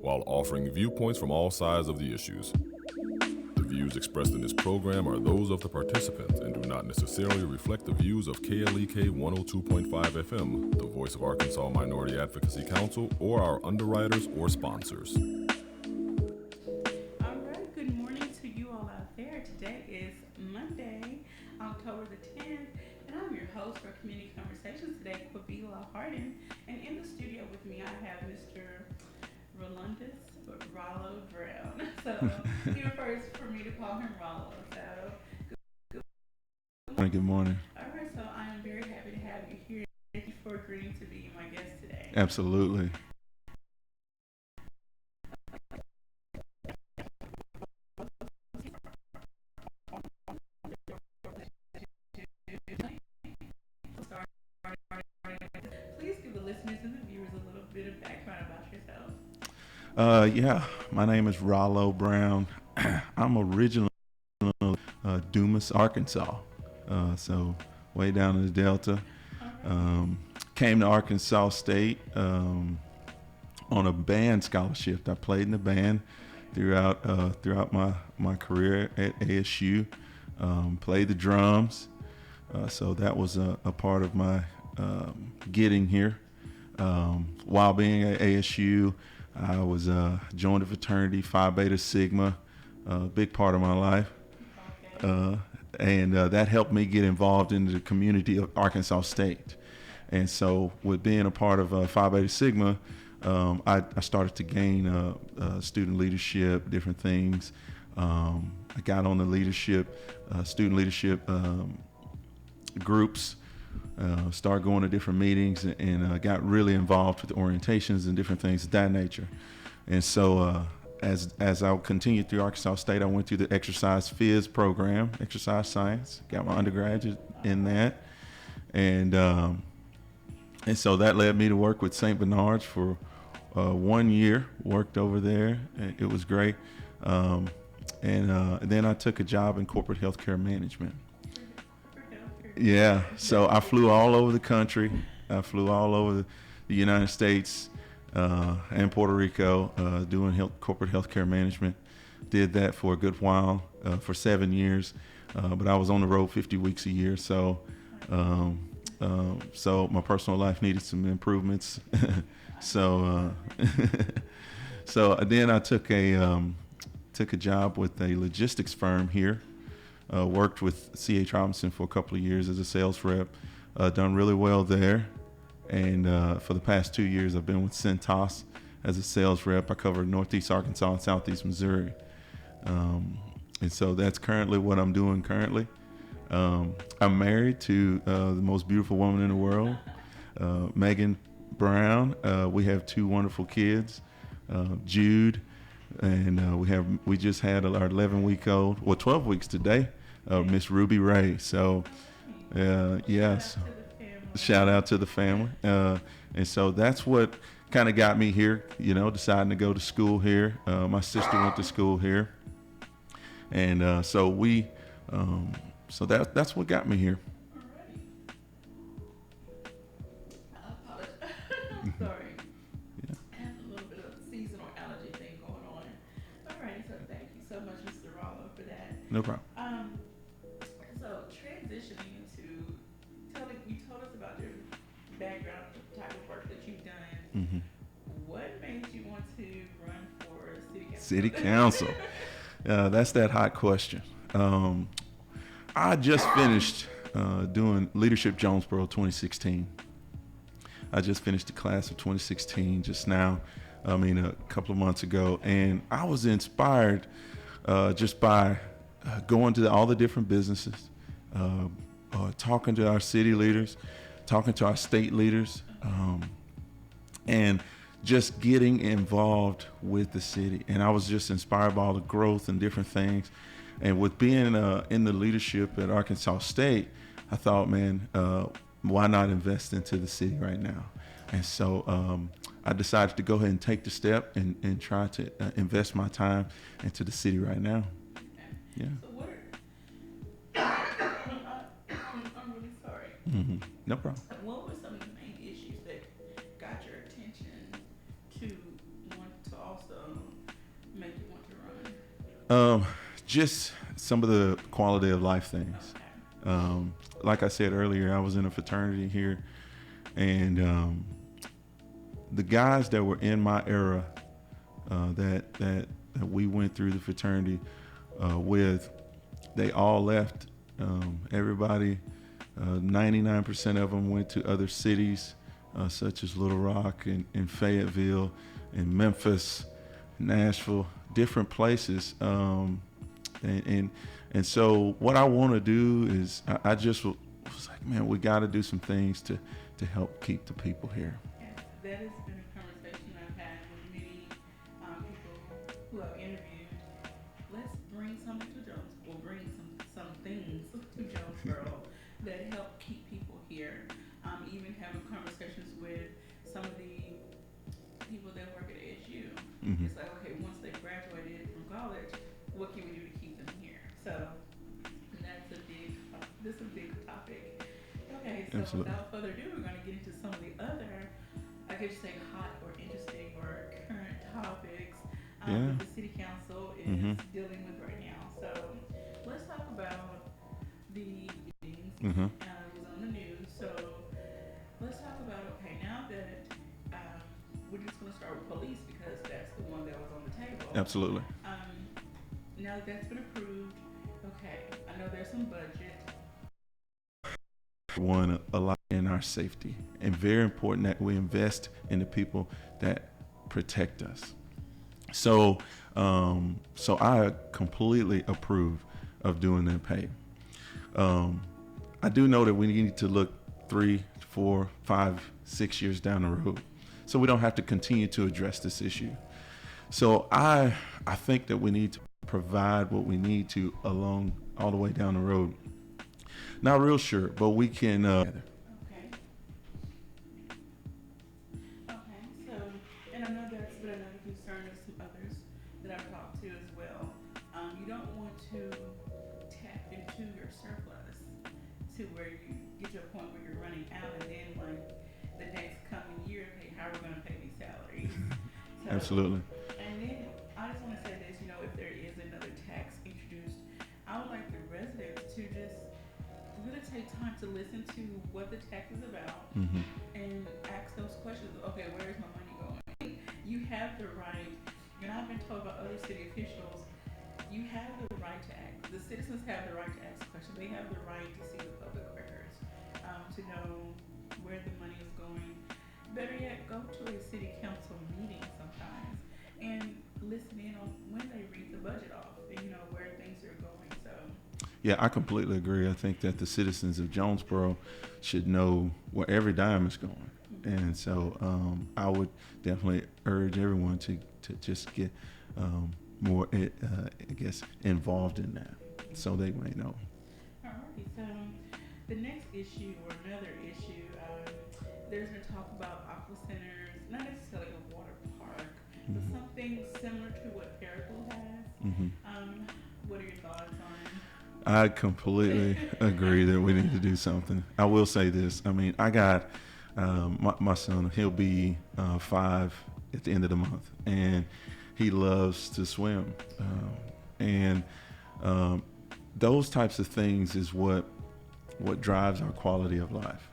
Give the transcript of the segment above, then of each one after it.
while offering viewpoints from all sides of the issues. The views expressed in this program are those of the participants and do not necessarily reflect the views of KLEK 102.5 FM, the voice of Arkansas Minority Advocacy Council, or our underwriters or sponsors. All right, good morning to you all out there. Today is Monday, October the 10th, and I'm your host for Community Conversations today, Quabila Harden. And in the studio with me, I have Mr. Roylandus, Rollo Brown. So he prefers for me to call him Rollo. So Good morning. all right, so I am very happy to have you here. Thank you for agreeing to be my guest today. Absolutely. Please give the listeners and the viewers a little bit of background about yourself. Yeah, my name is Rollo Brown. I'm originally Dumas, Arkansas. So way down in the Delta. All right. Came to Arkansas State on a band scholarship. I played in the band throughout my career at ASU. Played the drums. So that was a part of my getting here. While being at ASU, I was joined a fraternity, Phi Beta Sigma, a big part of my life. Okay. And that helped me get involved in the community of Arkansas State. And so with being a part of Phi Beta Sigma, I started to gain student leadership, different things. I got on the student leadership groups, started going to different meetings, and got really involved with orientations and different things of that nature. And so as I continued through Arkansas State, I went through the exercise phys program, exercise science, got my undergraduate in that. And so that led me to work with St. Bernard's for 1 year, worked over there. It was great. And then I took a job in corporate healthcare management. Yeah, so I flew all over the country. I flew all over the United States and Puerto Rico doing corporate healthcare management. Did that for a good while, for 7 years. But I was on the road 50 weeks a year, so my personal life needed some improvements. So then I took a job with a logistics firm here. Worked with C.H. Robinson for a couple of years as a sales rep. Done really well there. And for the past 2 years, I've been with Centos as a sales rep. I covered Northeast Arkansas and Southeast Missouri. And so that's currently what I'm doing currently. I'm married to the most beautiful woman in the world, Megan Brown. We have 2 wonderful kids, Jude, and we just had our 11-week-old, well, 12 weeks today, Miss Ruby Ray. So, yes, shout out to the family. And so that's what kind of got me here, deciding to go to school here. My sister went to school here. And so that's what got me here. I apologize. I'm sorry. Yeah. I have a little bit of a seasonal allergy thing going on. All right, so thank you so much, Mr. Rollo, for that. No problem. So transitioning into you told us about your background, the type of work that you've done. Mm-hmm. What made you want to run for city council? City council. That's that hot question. I just finished doing Leadership Jonesboro 2016. I just finished the class of 2016 just now, a couple of months ago. And I was inspired just by going to all the different businesses, talking to our city leaders, talking to our state leaders, and just getting involved with the city. And I was just inspired by all the growth and different things. And with being in the leadership at Arkansas State, I thought, man, why not invest into the city right now? And so I decided to go ahead and take the step and try to invest my time into the city right now. Yeah. So what are, I'm really sorry. Mm-hmm. No problem. What were some of the main issues that got your attention to want to also Um, just some of the quality of life things. Okay. Like I said earlier, I was in a fraternity here, and the guys that were in my era that we went through the fraternity with, they all left. Everybody, 99% of them went to other cities, such as Little Rock and Fayetteville and Memphis, Nashville, different places. And so what I want to do is I just was like, man, we got to do some things to help keep the people here. Yes, that has been a conversation I've had with many people who I've interviewed. Let's bring something to Jones, or bring some things to Jonesboro that help keep people here. Even having conversations with some of the people that work at ASU. Mm-hmm. It's like, okay, once they graduated from college, what can we do to keep them here? So this is a big topic. Okay, so Absolutely. without further ado, we're going to get into some of the other, I guess you say, hot or interesting or current topics that the city council is dealing with right now. So let's talk about the meetings. It was on the news. So let's talk about, okay, now that we're just going to start with police because that's the one that was on the table. Absolutely. Now that that's been approved, okay, I know there's some budget. One, a lot in our safety, and very important that we invest in the people that protect us. So I completely approve of doing that pay. I do know that we need to look 3, 4, 5, 6 years down the road, so we don't have to continue to address this issue. So I think that we need to provide what we need to along all the way down the road. Not real sure, but we can. Okay. Okay. So, and I know that's been another concern of some others that I've talked to as well. You don't want to tap into your surplus to where you get to a point where you're running out, and then like the next coming year, hey, how are we going to pay these salaries? So, Absolutely. and then I just want to say this, if there is another tax introduced, I would like the residents to just really take time to listen to what the tax is about and ask those questions. Okay, where is my money going? You have the right. You're not being told by other city officials. You have the right to ask. The citizens have the right to ask questions. They have the right to see the public records, to know where the money is going. Better yet, go to a city council meeting sometimes and listen in on when they read the budget off and where things are going. So. Yeah, I completely agree. I think that the citizens of Jonesboro should know where every dime is going. And so I would definitely urge everyone to just get more, I guess, involved in that so they may know. Alrighty, so the next issue or another issue, there's been talk about aqua centers, not necessarily a water park, but something similar to what Paracle has. What are your thoughts on? I completely agree that we need to do something. I will say this. I mean, I got my son, he'll be 5 at the end of the month, and he loves to swim. And those types of things is what drives our quality of life.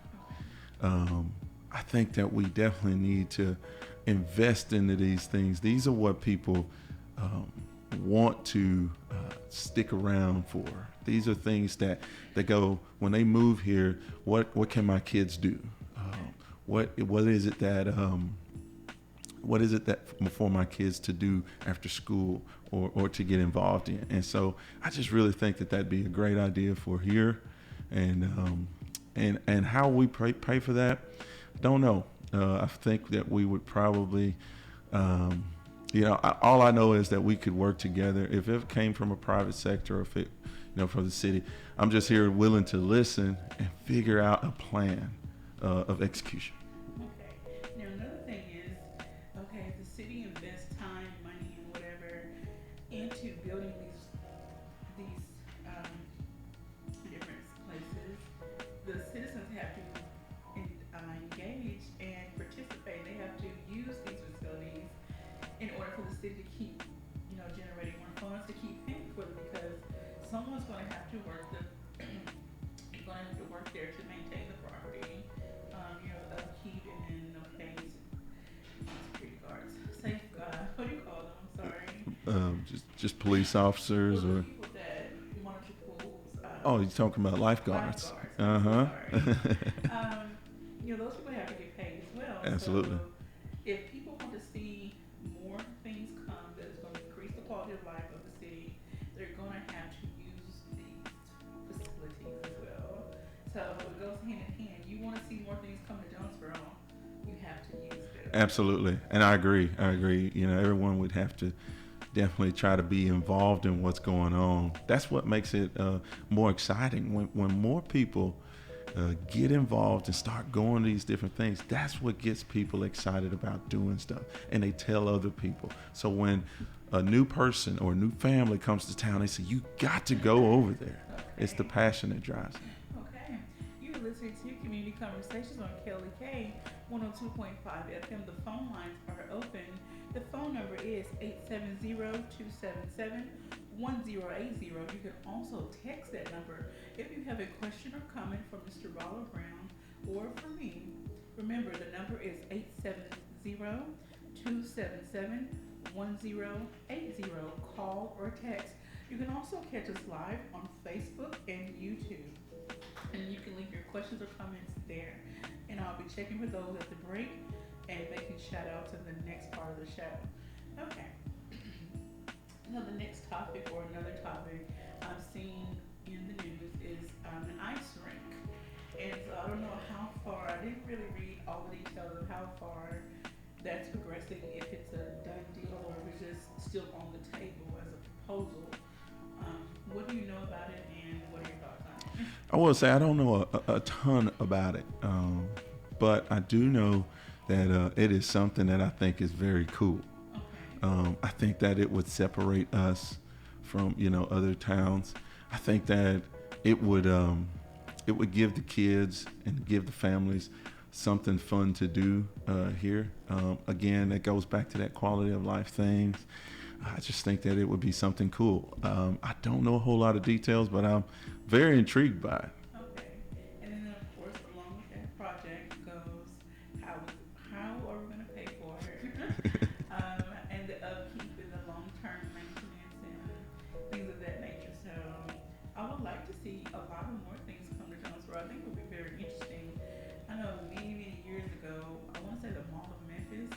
I think that we definitely need to invest into these things. These are what people want to stick around for. These are things that go when they move here. What can my kids do? What is it that for my kids to do after school or to get involved in? And so I just really think that that'd be a great idea for here, and how we pay for that, don't know. I think that we would probably. All I know is that we could work together. If it came from a private sector or if it, from the city, I'm just here willing to listen and figure out a plan of execution. Okay. Now another thing is, okay, if the city invests time, money, and whatever into building these different places, the citizens have to engage and participate. They have to use these facilities in order for the city to keep, generating more funds to keep paying for it because someone's going to have to work the you're going to have to work there to maintain the property, upkeep and then paying security guards, what do you call them? I'm sorry. Just police Well, officers the or people that monitor pools. oh, you're talking about lifeguards. Lifeguards. I'm so Uh-huh. sorry. Those people have to get paid as well. Absolutely. So if people want to see more things come that is going to increase the quality of life of the city, they're going to have to use these facilities as well. So it goes hand in hand. You want to see more things come to Jonesboro, you have to use them. Absolutely. And I agree. Everyone would have to definitely try to be involved in what's going on. That's what makes it more exciting when more people get involved and start going to these different things. That's what gets people excited about doing stuff, and they tell other people. So when a new person or a new family comes to town, they say, you got to go over there. Okay. It's the passion that drives it. Okay. You're listening to Community Conversations on KLEK 102.5 FM. The phone lines are open. The phone number is 870-277-1080. You can also text that number if you have a question or comment for Mr. Rollo Brown or for me. Remember, the number is 870-277-1080. Call or text. You can also catch us live on Facebook and YouTube. And you can leave your questions or comments there. And I'll be checking for those at the break and making shout outs in the next part of the show. Okay. Now the next topic or another topic I've seen in the news is an ice rink. And so I don't know how far, I didn't really read all the details of how far that's progressing, if it's a done deal or if it's just still on the table as a proposal. What do you know about it and what are your thoughts on it? I will say I don't know a ton about it, but I do know that it is something that I think is very cool. Okay. I think that it would separate us from other towns. I think that it would give the kids and give the families something fun to do here. Again, that goes back to that quality of life things. I just think that it would be something cool. I don't know a whole lot of details, but I'm very intrigued by it. Okay. And then of course along with that project goes how are we going to pay for it? And the upkeep and the long-term maintenance and things of that nature. So I would like to see a lot of more things come to Jonesboro. I think it would be very interesting. I know many years ago, I want to say the Mall of Memphis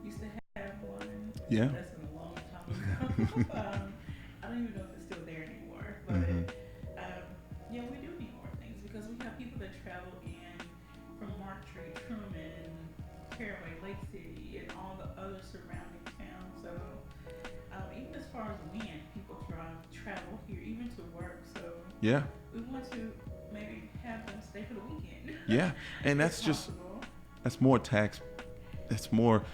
used to have one. Yeah. That's been a long time ago. I don't even know if it's still there anymore. But yeah, we do need more things because we have people that travel in from Marktree, Truman, Caraway, Lake City, and all the other surrounding towns. So even as far as when people travel here, even to work. So Yeah. we want to maybe have them stay for the weekend. Yeah. And that's more tax. That's more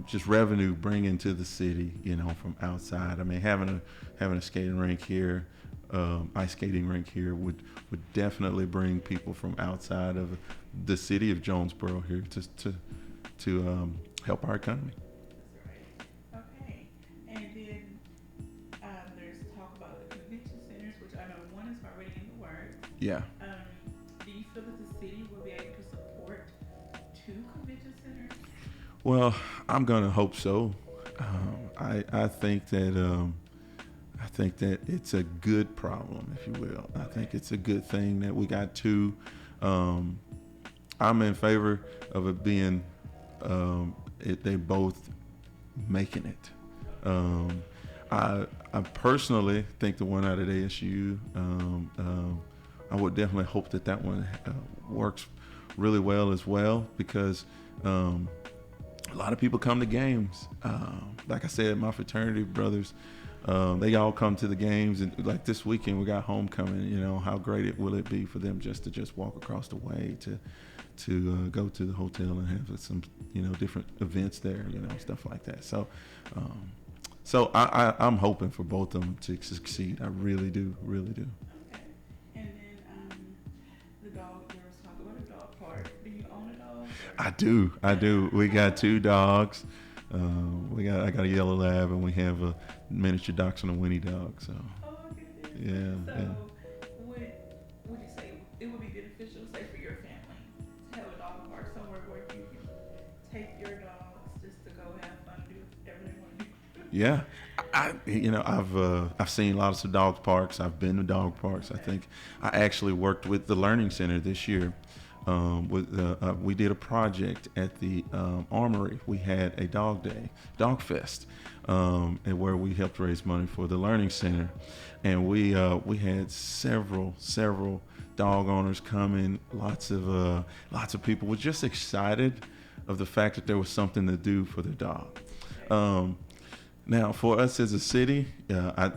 just revenue bringing to the city, from outside. I mean, having a skating rink here, ice skating rink here would definitely bring people from outside of the city of Jonesboro here to help our economy. That's right. Okay. And then there's talk about the convention centers, which I know one is already in the works. Yeah. Do you feel that the city will be able to support two convention centers? Well, I'm gonna hope so. I think that it's a good problem, if you will. I think it's a good thing that we got two. I'm in favor of it being they both making it. I personally think the one out at ASU. I would definitely hope that one works really well as well because. A lot of people come to games. Like I said, my fraternity brothers, they all come to the games. And like this weekend, we got homecoming. How great will it be for them just to walk across the way to go to the hotel and have some different events there, stuff like that. So I'm hoping for both of them to succeed. I really do. Okay. And then the dog. There was talk about a dog park. Do you own a dog? I do. We got two dogs. I got a yellow lab, and we have a miniature dachshund and Winnie dog. So Oh my goodness. yeah, yeah. So would would you say it would be beneficial, say, for your family to have a dog park somewhere where you can take your dogs just to go have fun and do whatever they want to do? Yeah, I've seen lots of dog parks. I've been to dog parks. I Okay. think I actually worked with the Learning Center this year. We did a project at the Armory. We had a dog day, dog fest, and where we helped raise money for the Learning Center, and we had several dog owners coming. Lots of people were just excited of the fact that there was something to do for their dog. Um, Now, for us as a city, I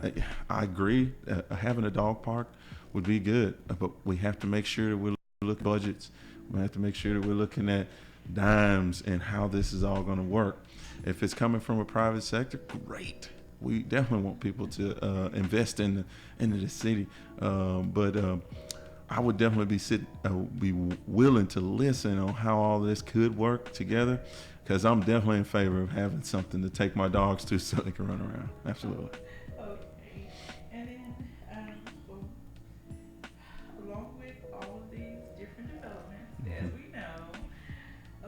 agree. Having a dog park would be good, but we have to make sure that we're looking at budgets. We have to make sure that we're looking at dimes and how this is all going to work. If it's coming from a private sector, great. We definitely want people to invest into the city, but I would definitely be willing to listen on how all this could work together, because I'm definitely in favor of having something to take my dogs to so they can run around. Absolutely. Okay. And then, well, along with all of these different developments, as we know,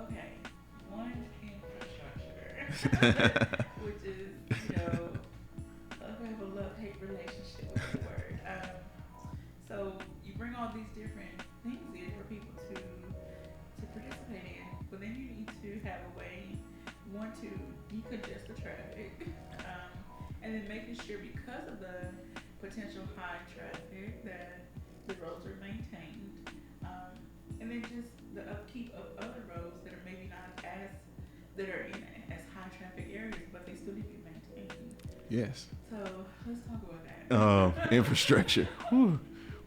okay, one infrastructure, which is, I have a love-hate relationship with the word. So you bring all these different things in for people to participate in, but then you need to have a way, one, to decongest the traffic, and then making sure, because of the potential high traffic, that the roads are maintained, and then just the upkeep of other roads that are maybe not as that are in as high traffic areas, but they still need to be maintained. Yes. So let's talk about that. Infrastructure. Whew.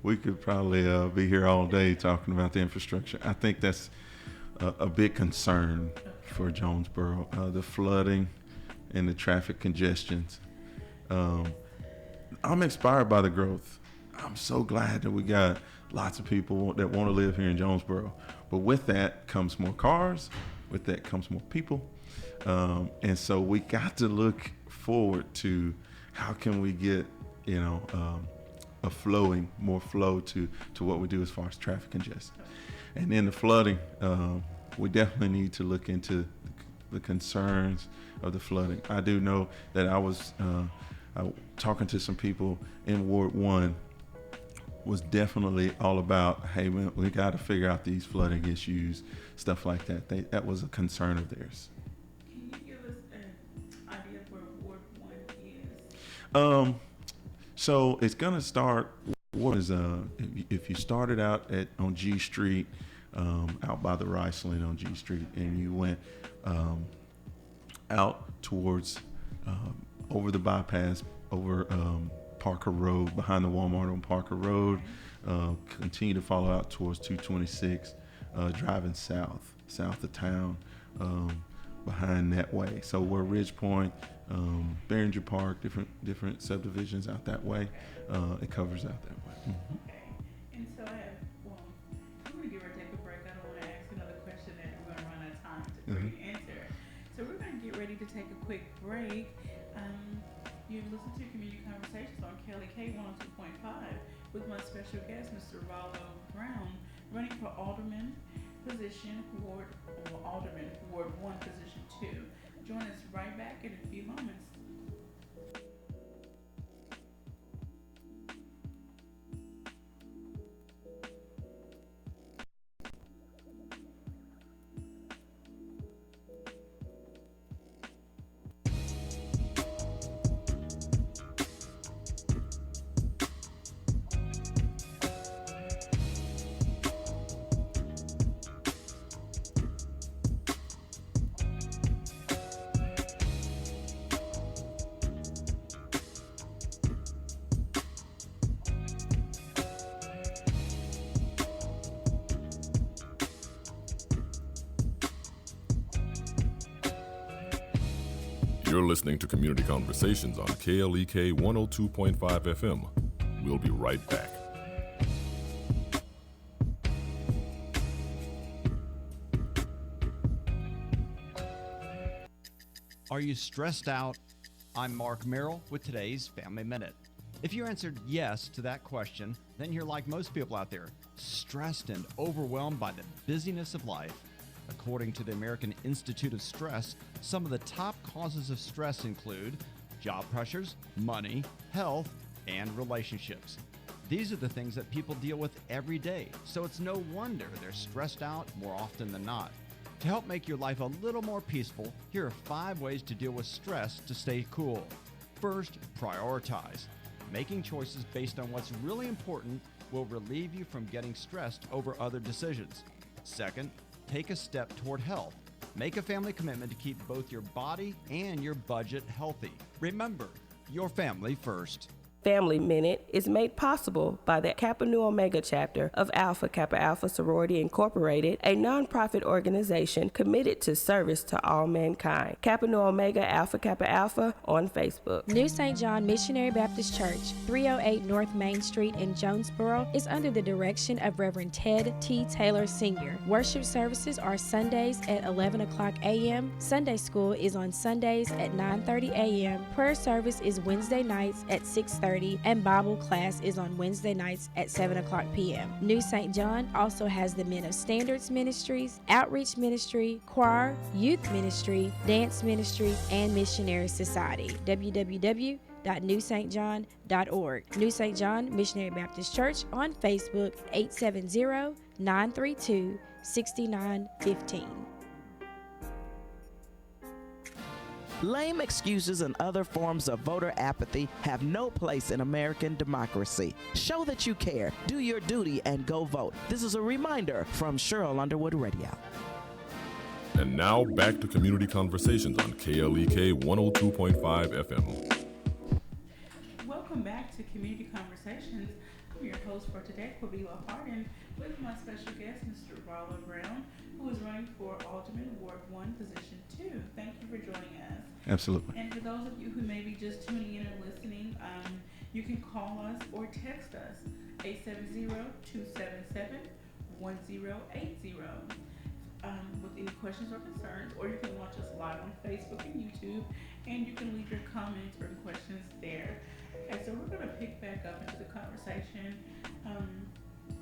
We could probably be here all day talking about the infrastructure. I think that's a big concern for Jonesboro. The flooding and the traffic congestions. I'm inspired by the growth. I'm so glad that we got lots of people that want to live here in Jonesboro. But with that comes more cars. With that comes more people. And so we got to look forward to how can we get, more flow to what we do as far as traffic congestion. And then the flooding, we definitely need to look into the concerns of the flooding. I do know that I was talking to some people in Ward 1 was definitely all about, hey, we got to figure out these flooding issues, stuff like that. That was a concern of theirs. Can you give us an idea of where Ward 1 is? So it's gonna start. What is if you started out on G Street, out by the rice lane on G Street, and you went out towards over the bypass, over Parker Road, behind the Walmart on Parker Road, continue to follow out towards 226, driving south of town, behind that way. So we're Ridge Point, Behringer Park, different subdivisions out that way. It covers out that way. Mm-hmm. Okay. And so I'm going to get ready to take a break. I don't want to ask another question that we're going to run out of time for you to answer. So we're going to get ready to take a quick break. You've listened to Community Conversations on KLEK 102.5 with my special guest, Mr. Rollo Brown, running for Alderman position, Ward 1, position 2. Join us right back in a few moments. You're listening to Community Conversations on KLEK 102.5 FM. We'll be right back. Are you stressed out? I'm Mark Merrill with today's Family Minute. If you answered yes to that question, then you're like most people out there, stressed and overwhelmed by the busyness of life. According to the American Institute of Stress, some of the top causes of stress include job pressures, money, health, and relationships. These are the things that people deal with every day, so it's no wonder they're stressed out more often than not. To help make your life a little more peaceful, here are 5 ways to deal with stress to stay cool. First, prioritize. Making choices based on what's really important will relieve you from getting stressed over other decisions. Second, take a step toward health. Make a family commitment to keep both your body and your budget healthy. Remember, your family first. Family Minute is made possible by the Kappa Nu Omega chapter of Alpha Kappa Alpha Sorority Incorporated, a nonprofit organization committed to service to all mankind. Kappa Nu Omega Alpha Kappa Alpha on Facebook. New St. John Missionary Baptist Church, 308 North Main Street in Jonesboro, is under the direction of Reverend Ted T. Taylor Sr. Worship services are Sundays at 11 o'clock a.m. Sunday school is on Sundays at 9:30 a.m. Prayer service is Wednesday nights at 6:30, and Bible class is on Wednesday nights at 7 o'clock p.m. New St. John also has the Men of Standards Ministries, Outreach Ministry, Choir, Youth Ministry, Dance Ministry, and Missionary Society. www.newstjohn.org. New St. John Missionary Baptist Church on Facebook, 870-932-6915. Lame excuses and other forms of voter apathy have no place in American democracy. Show that you care, do your duty, and go vote. This is a reminder from Cheryl Underwood Radio. And now back to Community Conversations on KLEK 102.5 FM. Welcome back to Community Conversations. I'm your host for today, Quabila Hardin, with my special guest, Mr. Roland Brown, who is running for Alderman Ward 1, Position 2. Thank you for joining us. Absolutely. And for those of you who may be just tuning in and listening, you can call us or text us, 870-277-1080, with any questions or concerns, or you can watch us live on Facebook and YouTube, and you can leave your comments or questions there. Okay, so we're going to pick back up into the conversation.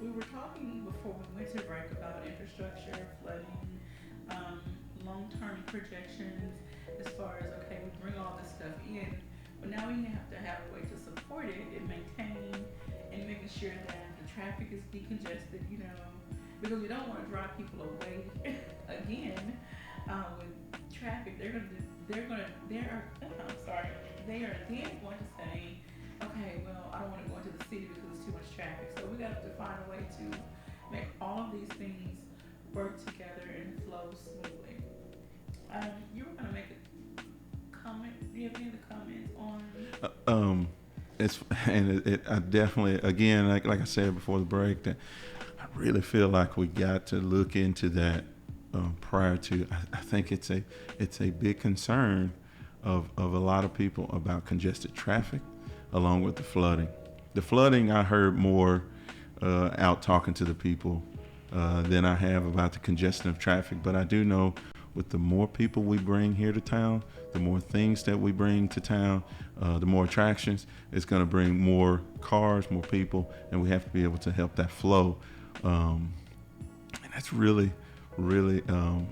We were talking before we went to break about infrastructure, flooding, long-term projections, as far as, okay, we bring all this stuff in, but now we have to have a way to support it and maintain and making sure that the traffic is decongested, because we don't want to drive people away again with traffic. They are then going to say, okay, well, I don't want to go into the city because there's too much traffic. So we got to find a way to make all of these things work together and flow smoothly. You were going to make a comment. Do you have any other comments on? I definitely, again, like I said before the break, that I really feel like we got to look into that prior to. I think it's a big concern of a lot of people about congested traffic, along with the flooding. The flooding, I heard more out talking to the people than I have about the congestion of traffic, but I do know with the more people we bring here to town, the more things that we bring to town, the more attractions, it's going to bring more cars, more people, and we have to be able to help that flow. And that's really,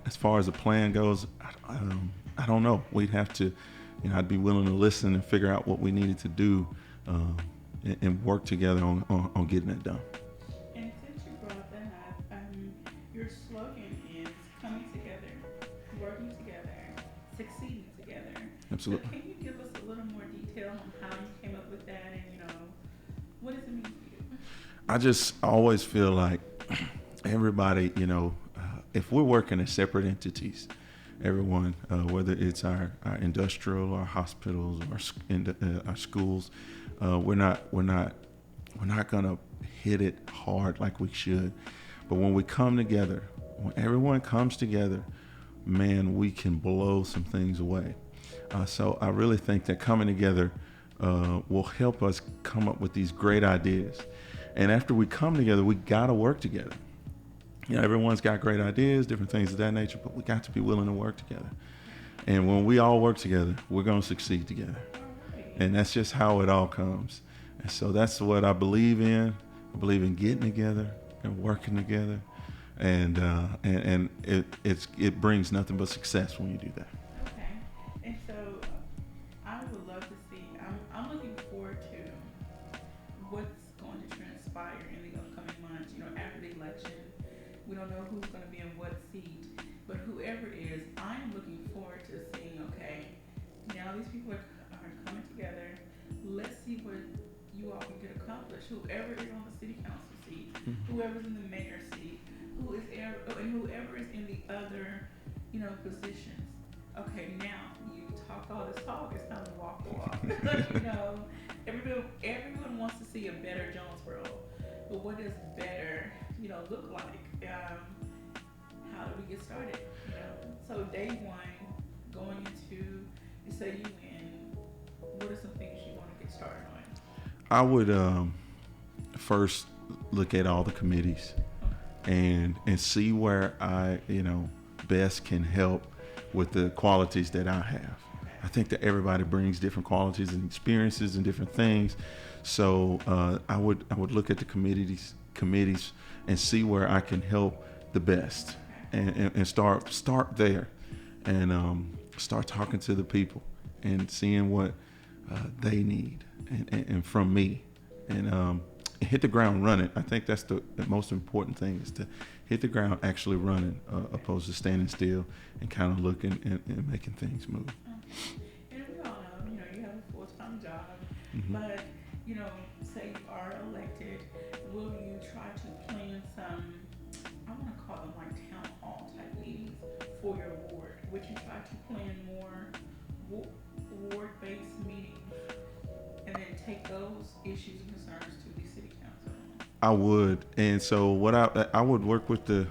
as far as the plan goes, I don't know. We'd have to, I'd be willing to listen and figure out what we needed to do and work together on getting it done. And since you brought that up, your slogan is coming together, working together, succeeding together. Absolutely. So can you give us a little more detail on how you came up with that, and what does it mean to you? I just always feel like everybody, if we're working as separate entities, everyone, whether it's our industrial, our hospitals, our schools, we're not gonna hit it hard like we should. But when we come together, when everyone comes together, man, we can blow some things away. So I really think that coming together will help us come up with these great ideas. And after we come together, we gotta work together. Everyone's got great ideas, different things of that nature, but we got to be willing to work together. And when we all work together, we're going to succeed together. Alright. And that's just how it all comes. And so that's what I believe in. I believe in getting together and working together. And it brings nothing but success when you do that. Okay. And so I would love to see, I'm looking forward to what's going to transpire in the upcoming months, after the election. We don't know who's going to be in what seat, but whoever it is, I'm looking forward to seeing, okay, now these people are coming together. Let's see what you all can get accomplished. Whoever is on the city council seat, whoever's in the mayor seat, and whoever is in the other, positions. Okay, now you talked all this talk. It's time to walk the walk. Everyone wants to see a better Jonesboro, but what does better, look like? How do we get started? So day one, going into, you say you win. What are some things you want to get started on? I would first look at all the committees and see where I, best can help with the qualities that I have. I think that everybody brings different qualities and experiences and different things. So I would look at the committees and see where I can help the best, and start there, and start talking to the people and seeing what they need and from me, and hit the ground running. I think that's the most important thing, is to hit the ground actually running, opposed to standing still and kind of looking and making things move. And we all know, you have a full-time job, Mm-hmm. but, say you are elected, will you try to plan some, I want to call them like town hall type meetings for your ward? Would you try to plan more ward-based meetings and then take those issues and concerns to the city council? I would, and so what I would work with the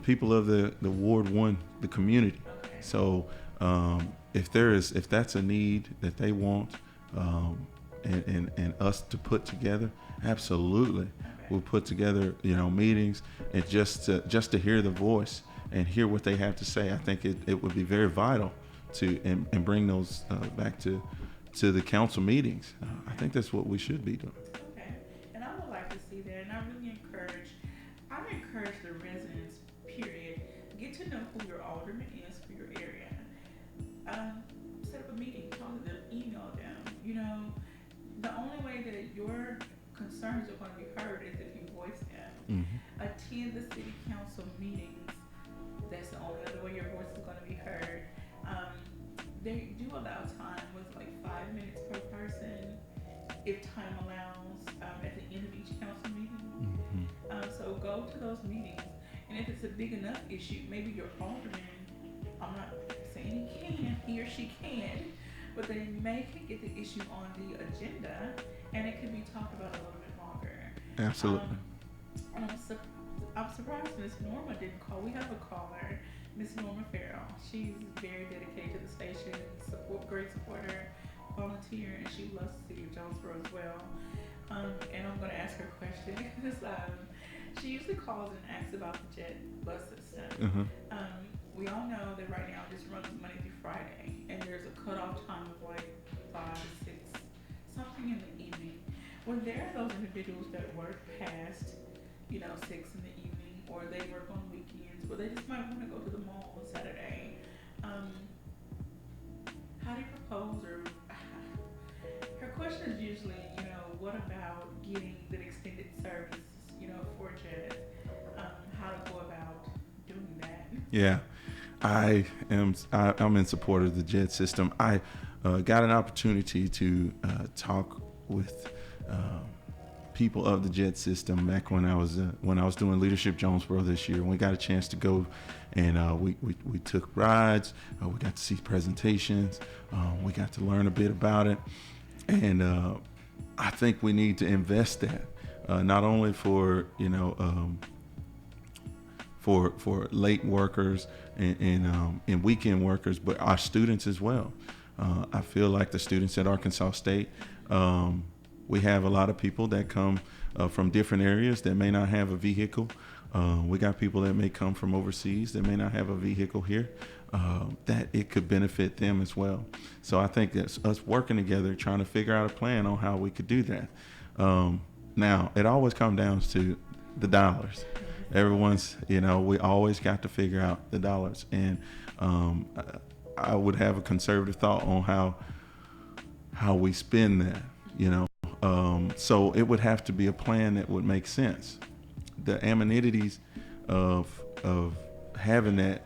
people of the Ward 1, the community. Okay. So if that's a need that they want, and us to put together, absolutely, Okay. we'll put together meetings, and just to hear the voice and hear what they have to say. I think it would be very vital to and bring those back to the council meetings. I think that's what we should be doing. Okay, and I would like to see that, and I encourage the residents, period, get to know who your alderman is for your area. Set up a meeting, talk to them, email them. The only way that your concerns are going to be heard is if you voice them. Mm-hmm. Attend the city council meetings. That's the only other way your voice is going to be heard. They do allow time with like 5 minutes per person, if time allows, at the end of each council meeting. Mm-hmm. So go to those meetings, and if it's a big enough issue, maybe your alderman, I'm not saying he or she can, but they may get the issue on the agenda, and it can be talked about a little bit longer. Absolutely. And I'm surprised Miss Norma didn't call. We have a caller, Miss Norma Farrell. She's very dedicated to the station, great supporter, volunteer, and she loves the city of Jonesboro as well. And I'm going to ask her a question because she usually calls and asks about the jet bus system. Mm-hmm. We all know that right now it just runs Monday through Friday, and there's a cutoff time of like 5 to 6, something in the evening. When there are those individuals that work past, 6 in the evening, or they work on weekends, or they just might want to go to the mall on Saturday, how do you propose, or her question is usually, what about getting the extended service, for jet? How to go about doing that? Yeah, I'm in support of the JET system. I got an opportunity to talk with people of the JET system back when I was doing Leadership Jonesboro this year. And we got a chance to go, and we took rides. We got to see presentations. We got to learn a bit about it, and I think we need to invest that, not only for for late workers and weekend workers, but our students as well. I feel like the students at Arkansas State, we have a lot of people that come from different areas that may not have a vehicle, We got people that may come from overseas that may not have a vehicle here, that it could benefit them as well. So I think that's us working together, trying to figure out a plan on how we could do that. Now, it always comes down to the dollars. Everyone's, we always got to figure out the dollars. And I would have a conservative thought on how we spend that, so it would have to be a plan that would make sense. The amenities of having that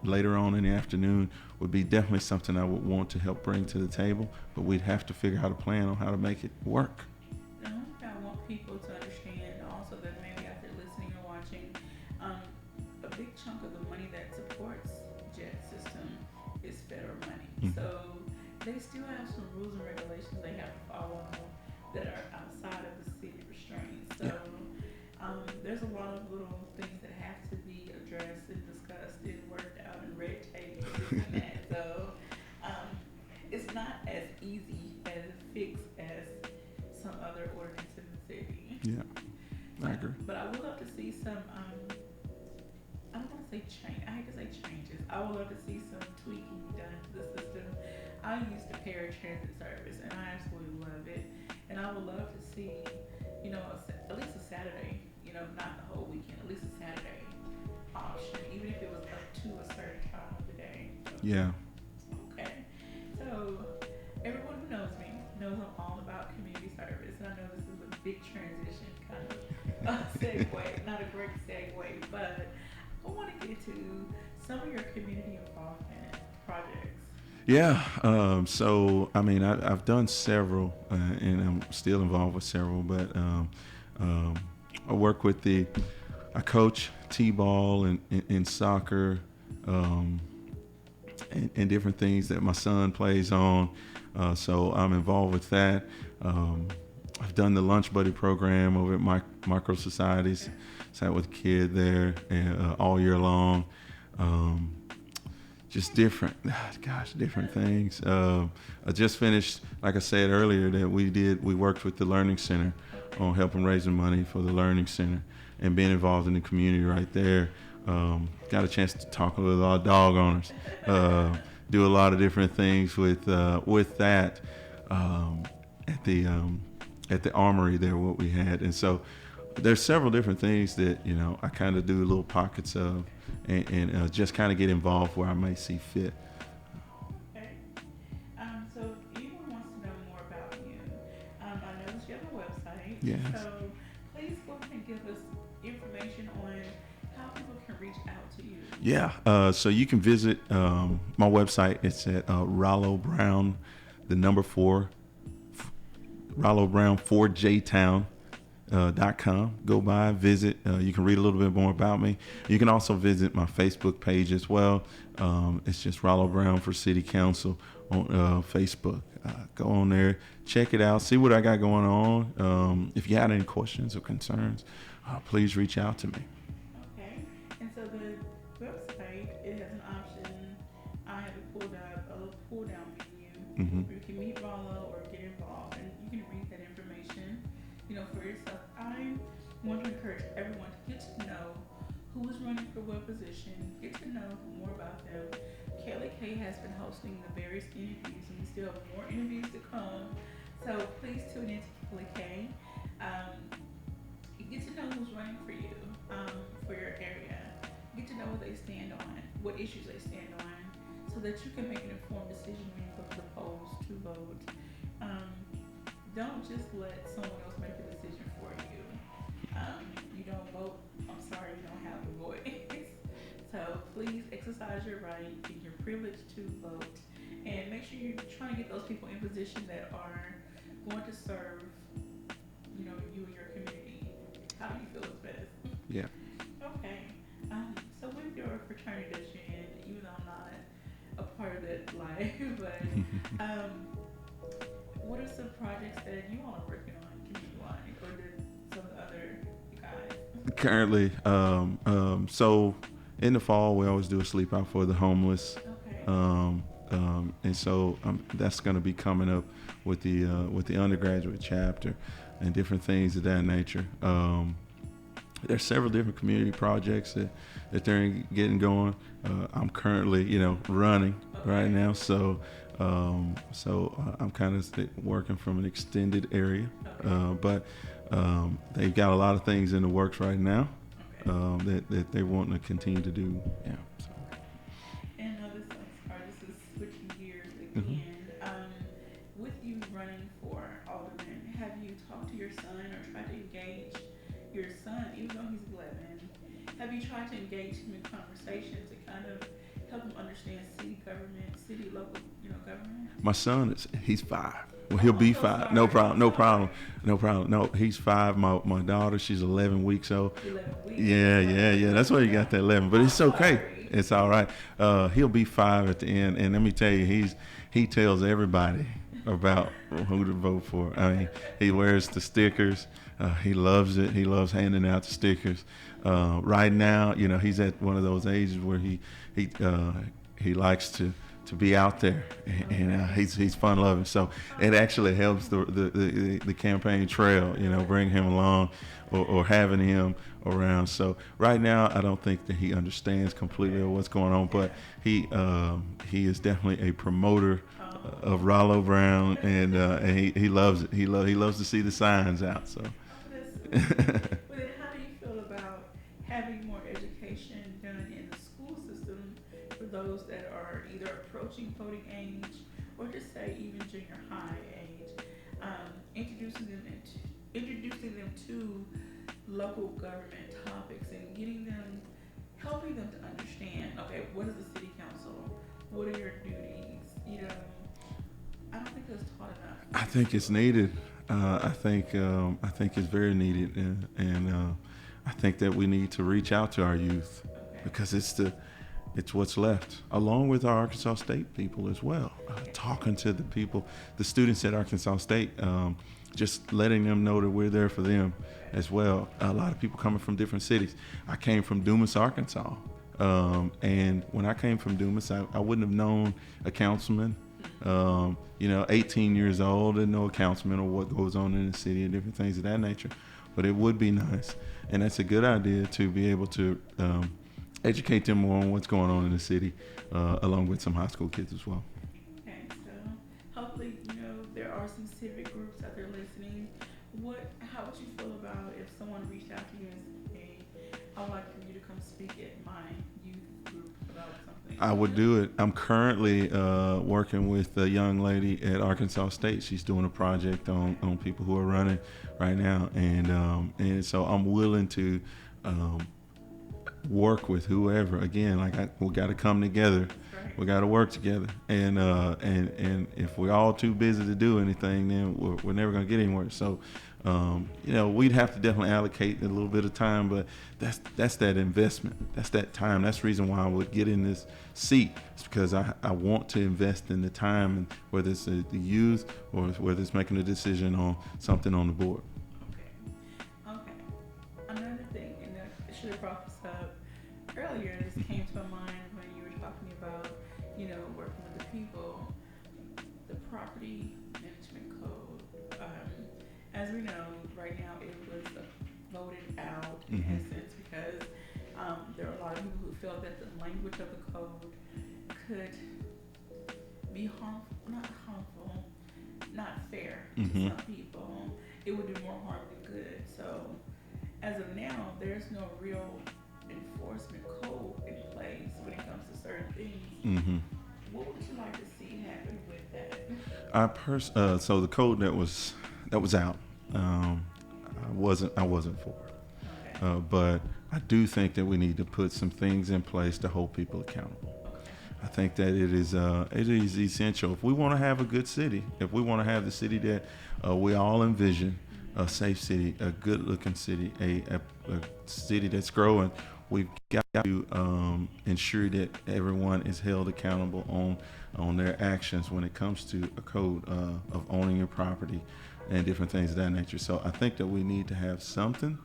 later on in the afternoon would be definitely something I would want to help bring to the table, but we'd have to figure out a plan on how to make it work. I want people to understand also that maybe after listening or watching, a big chunk of the money that supports JET system is federal money. Mm-hmm. So they still have some rules and regulations they have to follow that are outside of the city restraints. So there's a lot of little things that have to be addressed and discussed and worked out and red tape and this and that. So it's not as easy as fixed as some other ordinance in the city. Yeah, I agree. But I would love to see some, I don't want to say change. I hate to say changes. I would love to see some tweaking done to the system. I use the paratransit service, and I absolutely love it. And I would love to see, at least a Saturday, not the whole weekend, at least a Saturday option, even if it was up to a certain time of the day. Yeah. Okay. So everyone who knows me knows I'm all about community service. And I know this is a big transition kind of segue, not a great segue, but I want to get to some of your community involvement projects. Yeah. So, I've done several, and I'm still involved with several, but I work with I coach T-ball and soccer, and different things that my son plays on. So I'm involved with that. I've done the Lunch Buddy program over at Micro Societies. Sat with a kid there all year long. Just different things. I just finished, like I said earlier, that we worked with the Learning Center on helping raising money for the Learning Center and being involved in the community right there. Got a chance to talk with a lot of dog owners, do a lot of different things with that at the armory there, what we had. And so there's several different things that, I kind of do little pockets of and just kind of get involved where I may see fit. Okay. So if anyone wants to know more about you, I noticed you have a website. Yes. So please go ahead and give us information on how people can reach out to you. Yeah. So you can visit my website. It's at Rollo Brown, the number 4, Rollo Brown 4JTown. .com. Go by, visit. You can read a little bit more about me. You can also visit my Facebook page as well. It's just Rollo Brown for City Council on Facebook. Go on there, check it out, see what I got going on. If you had any questions or concerns, please reach out to me. Okay. And so the website, it has an option. I have it pulled up, a little pull down menu where you can meet Rollo or get involved, and you can read that information, for yourself. I want to encourage everyone to get to know who is running for what position, get to know more about them. KLEK has been hosting the various interviews, and we still have more interviews to come. So please tune in to KLEK. Get to know who's running for you, for your area. Get to know what they stand on, what issues they stand on, so that you can make an informed decision when you go to the polls to vote. Don't just let someone else make the decision for you. You don't vote, I'm sorry, you don't have the voice. So please exercise your right and your privilege to vote, and make sure you're trying to get those people in position that are going to serve, you and your community. How do you feel is best? Yeah. Okay. So with your fraternity that you're in, even though I'm not a part of that life, but what are some projects that you all are working on community-wide, or did some of the other guys? Currently, so in the fall we always do a sleep out for the homeless. Okay. And so that's going to be coming up with the undergraduate chapter and different things of that nature. there's several different community projects that they're getting going. I'm currently, running right now, so I'm kind of working from an extended area, but they've got a lot of things in the works right now that they want to continue to do. Yeah. So. And this is switching gears Mm-hmm. again. With you running for alderman, have you talked to your son or tried to engage your son, even though he's 11? Have you tried to engage him in conversation to kind of help him understand city government, local, government? My son he's 5. Well, he'll be 5. No problem. No, he's 5. My daughter, she's 11 weeks old. 11 weeks. Yeah. That's why you got that 11. But it's okay. It's all right. He'll be 5 at the end, and let me tell you, he tells everybody about who to vote for. I mean, he wears the stickers. He loves it. He loves handing out the stickers. Right now, he's at one of those ages where he likes to be out there, and he's fun loving. So it actually helps the campaign trail, bring him along, or having him around. So right now, I don't think that he understands completely what's going on, but he is definitely a promoter of Rollo Brown, and he loves it. He loves to see the signs out. So. But then how do you feel about having more education done in the school system for those that are either approaching voting age or just say even junior high age, introducing them to local government topics and helping them to understand, okay, what is the city council? What are your duties? I don't think it's taught enough. I think it's needed. I think it's very needed, and I think that we need to reach out to our youth, because it's what's left, along with our Arkansas State people as well. Talking to the students at Arkansas State, just letting them know that we're there for them as well. A lot of people coming from different cities. I came from Dumas, Arkansas, and when I came from Dumas, I wouldn't have known a councilman. 18 years old, didn't know a councilman or what goes on in the city and different things of that nature. But it would be nice, and that's a good idea, to be able to educate them more on what's going on in the city, along with some high school kids as well. Okay, so hopefully, there are some civic groups out there listening. How would you feel about if someone reached out to you and said, hey, I would like for you to come speak at my youth group about something? I would do it. I'm currently working with a young lady at Arkansas State. She's doing a project on people who are running right now, and so I'm willing to work with whoever. Again, we got to come together. We got to work together, and if we're all too busy to do anything, then we're never going to get anywhere. So, we'd have to definitely allocate a little bit of time, but that's that investment. That's that time. That's the reason why I would get in this seat. It's because I want to invest in the time, and whether it's the youth or whether it's making a decision on something on the board. Okay. Another thing, and I should have brought this up earlier. This came to my mind when you were talking about, working with the people, the property management code. As we know, right now it was voted out in essence because there are a lot of people who felt that the language of the code could be not fair to some people. It would do more harm than good. So as of now, there's no real enforcement code in place when it comes to certain things. What would you like to see happen with that? So the code that was out, I wasn't for it. Okay. But I do think that we need to put some things in place to hold people accountable. I think that it is essential if we want to have a good city, if we want to have the city that we all envision, a safe city, a good-looking city, a city that's growing. We've got to ensure that everyone is held accountable on their actions when it comes to a code of owning your property and different things of that nature. So I think that we need to have something.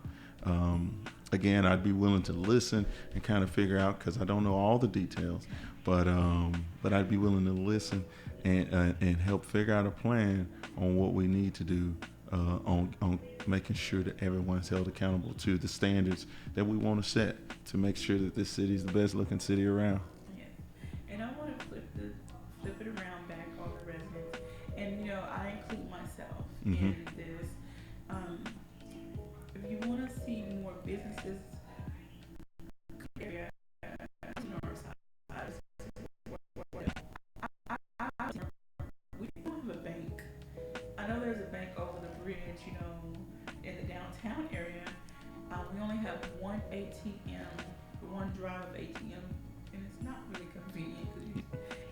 Again, I'd be willing to listen and kind of figure out, because I don't know all the details, but I'd be willing to listen and help figure out a plan on what we need to do on making sure that everyone's held accountable to the standards that we want to set to make sure that this city is the best looking city around. Yeah. And I want to flip it around back on the residents. And I include myself in this. If you want to see more businesses area north side, we don't have a bank. I know there's a bank over the bridge, in the downtown area. We only have one ATM, one drive ATM, and it's not really convenient.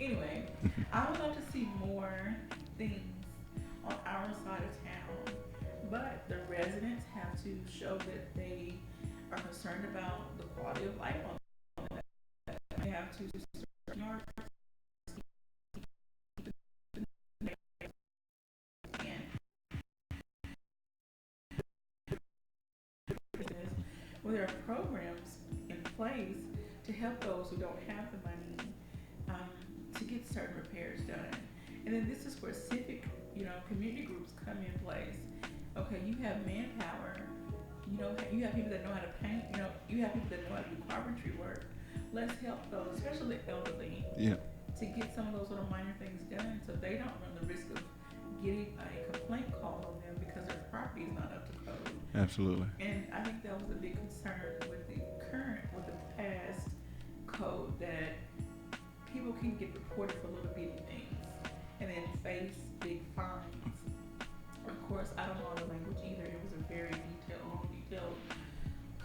Anyway, I would love to see more things on our side of town, but the residents have to show that they are concerned about the quality of life on that. They have to yard well, there are programs in place to help those who don't have the money to get certain repairs done. And then this is where civic, community groups come in place. Okay, you have manpower, you have people that know how to paint, you have people that know how to do carpentry work. Let's help those, especially the elderly, to get some of those little minor things done so they don't run the risk of getting a complaint call on them because their property is not up to code. Absolutely. And I think that was a big concern with the past code, that people can get reported for little bitty things and then face big fines. Of course, I don't know all the language either. It was a very detailed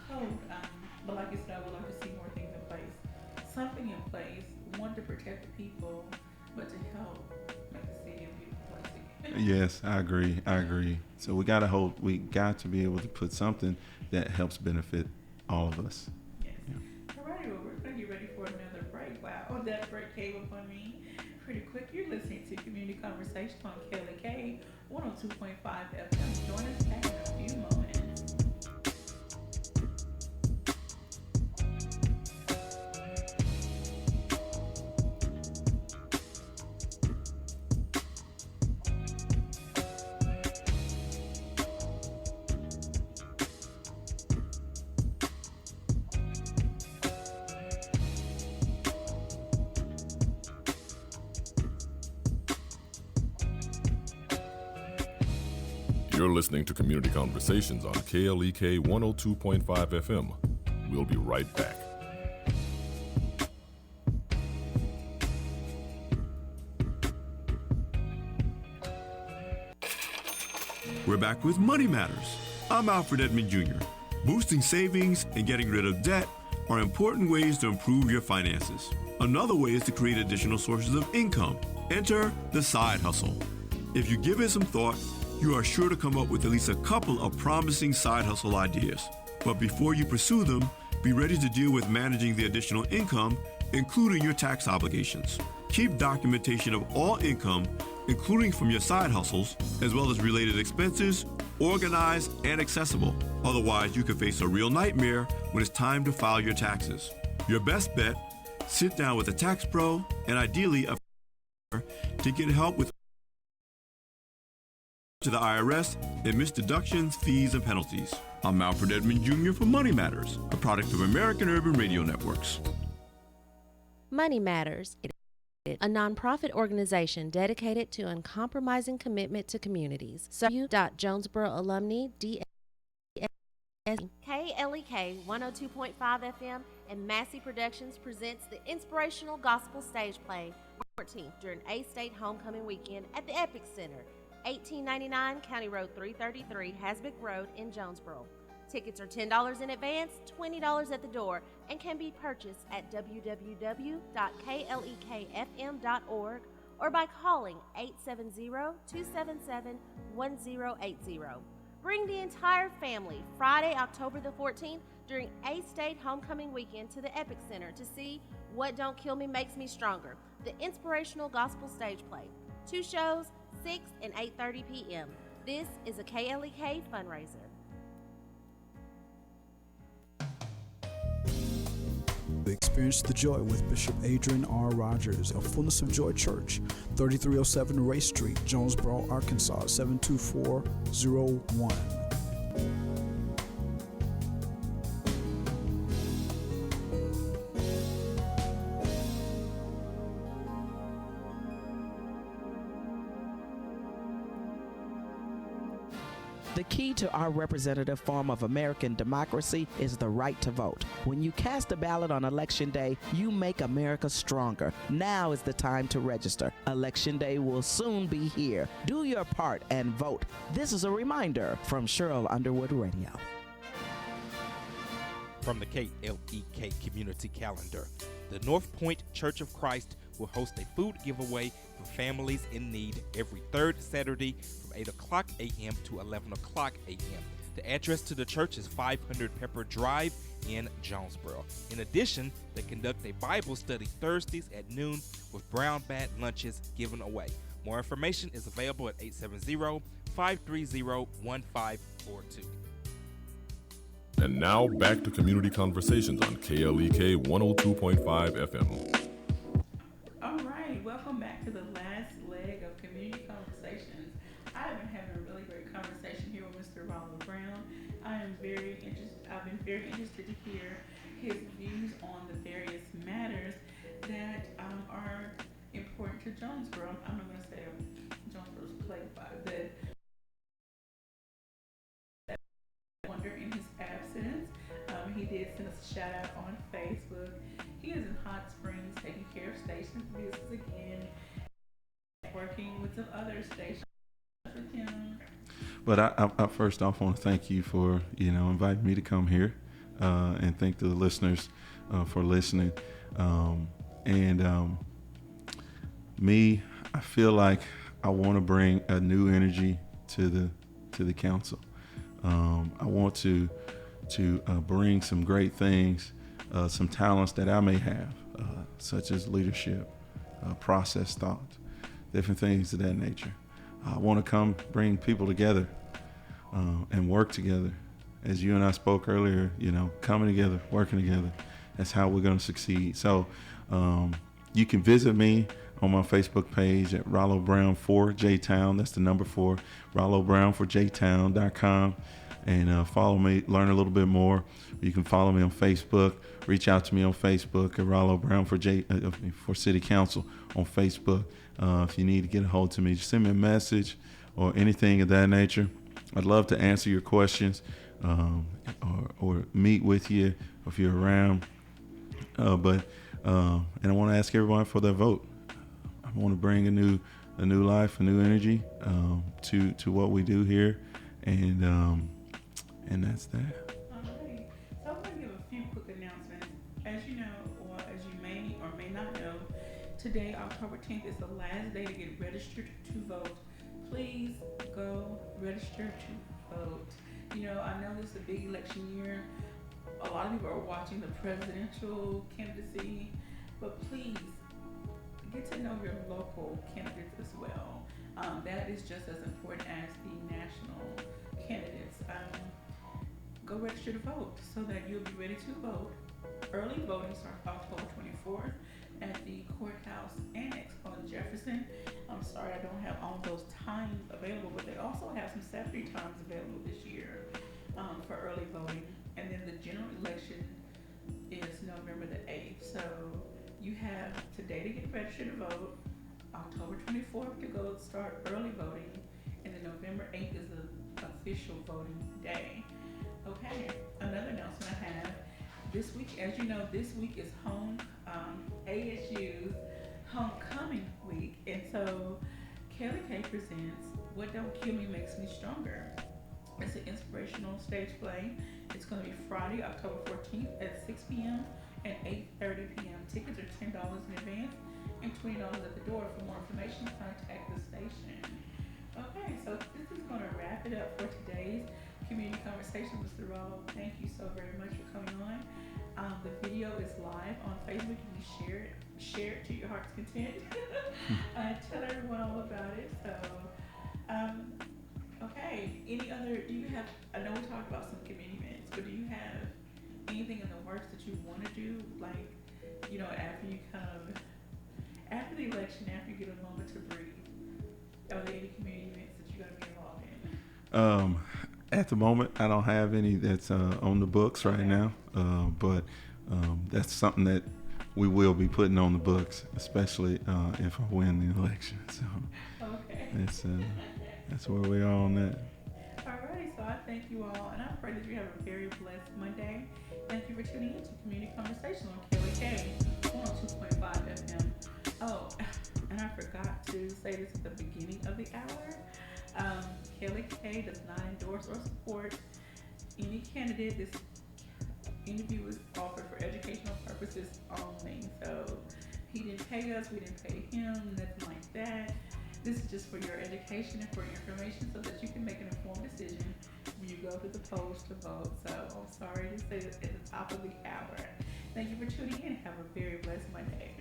code. But like I said, I would like to see more things in place. Something in place, one, to protect the people, but to help make the city a beautiful place again. Yes, I agree. So we got to be able to put something that helps benefit all of us. Yes. Yeah. All right, well, we're going to get ready for another break. Wow, that break came upon me pretty quick. You're listening to Community Conversation on KLK 102.5 FM. Join us back in a few moments. You're listening to Community Conversations on KLEK 102.5 FM. We'll be right back. We're back with Money Matters. I'm Alfred Edmond Jr. Boosting savings and getting rid of debt are important ways to improve your finances. Another way is to create additional sources of income. Enter the side hustle. If you give it some thought, you are sure to come up with at least a couple of promising side hustle ideas. But before you pursue them, be ready to deal with managing the additional income, including your tax obligations. Keep documentation of all income, including from your side hustles, as well as related expenses, organized and accessible. Otherwise, you could face a real nightmare when it's time to file your taxes. Your best bet, sit down with a tax pro and ideally a to get help with to the IRS and miss deductions, fees, and penalties. I'm Alfred Edmond Jr. for Money Matters, a product of American Urban Radio Networks. Money Matters, a nonprofit organization dedicated to uncompromising commitment to communities. So Jonesboro alumni, KLEK 102.5 FM and Massey Productions presents the inspirational gospel stage play 14th during A-State Homecoming Weekend at the Epic Center, 1899 County Road 333, Hasbrook Road in Jonesboro. Tickets are $10 in advance, $20 at the door, and can be purchased at www.klekfm.org or by calling 870-277-1080. Bring the entire family Friday, October the 14th during A-State Homecoming Weekend to the Epic Center to see What Don't Kill Me Makes Me Stronger, the inspirational gospel stage play. 2 shows, 6 and 8:30 p.m. This is a KLEK fundraiser. The Experience the joy with Bishop Adrian R. Rogers of Fullness of Joy Church, 3307 Race Street, Jonesboro, Arkansas, 72401. The key to our representative form of American democracy is the right to vote. When you cast a ballot on Election Day, you make America stronger. Now is the time to register. Election Day will soon be here. Do your part and vote. This is a reminder from Cheryl Underwood Radio. From the KLEK Community Calendar, the North Point Church of Christ will host a food giveaway for families in need every third Saturday from 8 o'clock a.m. to 11 o'clock a.m. The address to the church is 500 Pepper Drive in Jonesboro. In addition, they conduct a Bible study Thursdays at noon with brown bag lunches given away. More information is available at 870-530-1542. And now back to Community Conversations on KLEK 102.5 FM. All right, welcome back to the last leg of Community Conversations. I have been having a really great conversation here with Mr. Ronald Brown. I've been very interested to hear his views on the various matters that are important to Jonesboro. I'm not going to say Jonesboro's plagued by that. Wonder in his absence, he did send us a shout out on Facebook. He is in Hot Springs taking care of station business again, working with some other stations with him. But I first off want to thank you for inviting me to come here, and thank the listeners for listening. Me, I feel like I want to bring a new energy to the council. I want to bring some great things, some talents that I may have, such as leadership, process thought, different things of that nature. I want to come bring people together and work together. As you and I spoke earlier, coming together, working together. That's how we're going to succeed. So you can visit me on my Facebook page at Rollo Brown for J-Town. That's the number 4, RolloBrownForJTown.com. And follow me, learn a little bit more. You can follow me on Facebook. Reach out to me on Facebook at Rollo Brown for City Council on Facebook. If you need to get a hold to me, just send me a message or anything of that nature. I'd love to answer your questions or meet with you if you're around. And I want to ask everyone for their vote. I want to bring a new life, a new energy to what we do here, and that's that. All right. So I'm going to give a few quick announcements. As you know, or as you may or may not know, today, October 10th, is the last day to get registered to vote. Please go register to vote. I know this is a big election year. A lot of people are watching the presidential candidacy, but please get to know your local candidates as well. That is just as important as the national candidates. Go register to vote so that you'll be ready to vote. Early voting starts October 24th at the courthouse annex on Jefferson. I'm sorry I don't have all of those times available, but they also have some Saturday times available this year for early voting. And then the general election is November the 8th. So you have today to get registered to vote, October 24th to go start early voting, and then November 8th is the official voting day. Okay, another announcement I have. This week, as you know, this week is ASU's homecoming week, and so Kelly K presents What Don't Kill Me Makes Me Stronger. It's an inspirational stage play. It's going to be Friday, October 14th at 6 p.m. and 8:30 p.m. Tickets are $10 in advance and $20 at the door. For more information, contact the station. Okay, so this is going to wrap it up for today's community conversation, Mr. Rollo. Thank you so very much for coming on. The video is live on Facebook. You can share it to your heart's content. Tell everyone all about it. So, okay. Do you have, I know we talked about some community events, but do you have anything in the works that you want to do, like after you after the election, after you get a moment to breathe, are there any community events that you're going to be involved in? At the moment, I don't have any that's on the books right now, but that's something that we will be putting on the books, especially if I win the election. So that's where we are on that. Alrighty, so I thank you all, and I pray that you have a very blessed Monday. Thank you for tuning in to Community Conversation on KLK 102.5 FM. Oh, and I forgot to say this at the beginning of the hour. KLK does not endorse or support any candidate. This interview was offered for educational purposes only. So he didn't pay us, we didn't pay him, nothing like that. This is just for your education and for your information so that you can make an informed decision when you go to the polls to vote. So I'm sorry to say that at the top of the hour. Thank you for tuning in. Have a very blessed Monday.